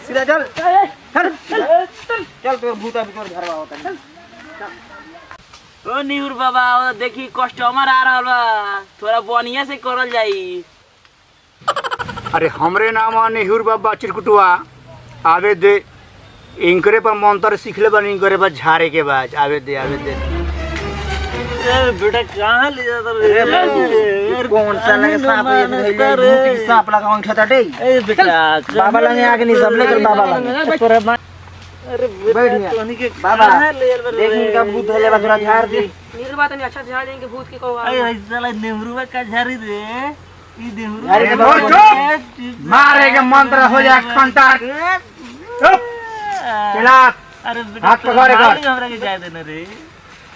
सीधा चल चल तोर भूत अभी तोर घरवा होता है। ओ निहुर बाबा देखी कस्टमर आ रहा बा थोड़ा बढ़िया से करल जाई। अरे हमरे नाम नेहुर बाबा चिरकुटुआ आवे दे इनकरे पर मंत्र सीखले बन इनकरे पर झारे के बाद आवे दे बेटा कहां ले जाता रे कौन सा लगे सांप ये धइले भूत सांप लगा अंगठा टाटे ए बेटा बाबा लगे आगे नहीं सब लेकर बाबा लगे तोरा अरे बैठ गया तोनी के बाबा कहां ले जा देख इनका भूत धइले बा थोड़ा झाड़ दे। निहुर बात में अच्छा झाड़ देंगे भूत के को ए साला नेहुरवा का झारी रे ई नेहुरवा अरे चुप मारेगा मंत्र हो जाए खंतार चुप चला अरे बेटा हाथ पकड़ कर हमरा के जाय देना रे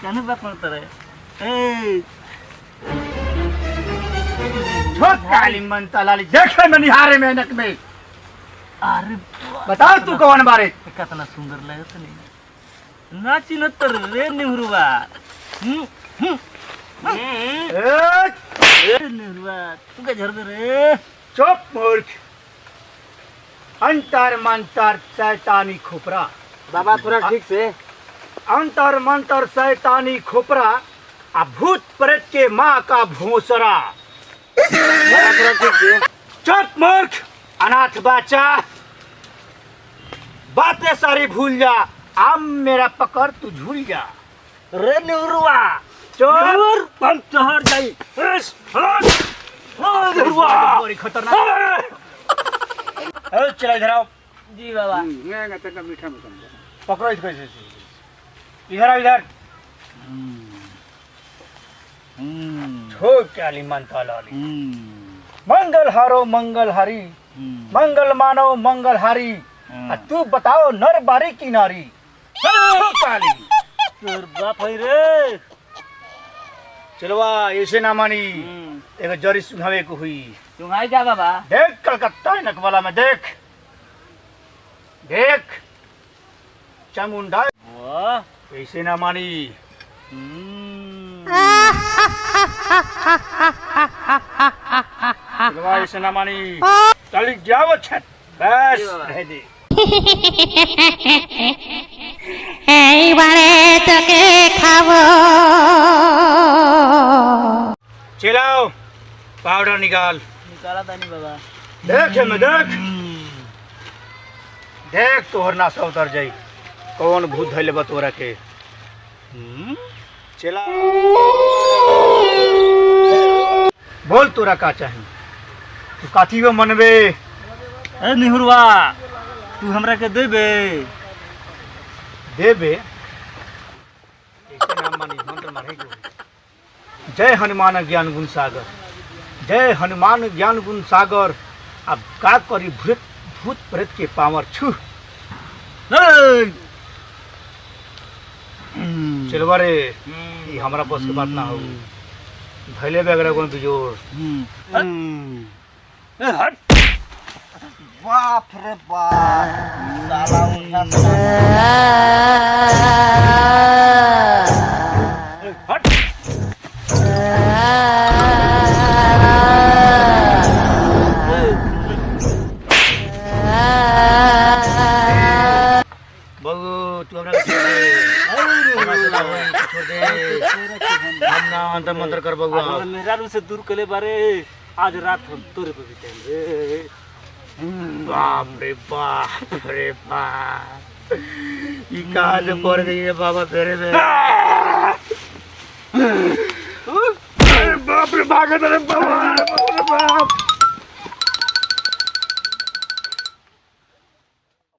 कानू बात करता रे ए छोट काली मंत्र लाली देखे में निहारे मेहनत में अरे बताओ तू कौन बारे कितना सुंदर लगत नहीं ना चिन्हत रे नेहुरवा नेहुरवा तू क्या झर रे चुप मूर्ख अंतर मंतर शैतानी खोपरा बाबा थोड़ा ठीक से अंतर मंतर शैतानी खोपरा आ भूत प्रेत के माँ का भोसरा। बाबा थोड़ा ठीक से चुप मूर्ख अनाथ बच्चा बातें सारी भूल जा आम मेरा पकड़ तू झूल जा। रे नेहुरवा चुप हम चढ़ जाई नेहुरवा बड़ी खतरनाक चला इधर आओ। जी बाबा मीठा पकड़ो इसको इधर आओ इधर छोड़ काली मंत्र लाली मंगल हारो मंगल हरी मंगल मानो मंगल हरी तू बताओ नर बारी की नारी काली तोर बाप है रे चलवा ऐसे ना मानी एक जरी सुनावे को हुई तुम आई जा बाबा देख कलकत्ता नकवाला में देख देख चामुंडा वाह ऐसे ना मानी चलवा ऐसे ना मानी चल जाओ छत बस रह दे এইবারে তোকে খাবো चिल्लाओ पाउडर निकाल निकाला था नहीं बाबा देख मैं देख तोहर नासा उतर जाई कौन भूत धैले बा तोरा के चला बोल तोरा का चाही तू काथी में मनबे ए नेहुरवा तू हमरा के देबे देबे ऐसे नाम मानी मंत्र मारे को जय हनुमान ज्ञान गुण सागर जय हनुमान ज्ञान गुण सागर अब का करी भूत प्रेत के पावर छू चलवा रे ये हमारा बस के बात ना हो धैले बेगरा कोन बिजोर हट बाप रे बाप साला उठा हट बगु तू हमरा छोड़ दे हम ना अंतर मंत्र कर बगुआ मेरा रू से दूर कले बारे आज रात हम तोरे पे बिताएं रे बाप रे बाप ये कहाँ से पड़ गई है बाबा तेरे में बाप रे भागत रे बाप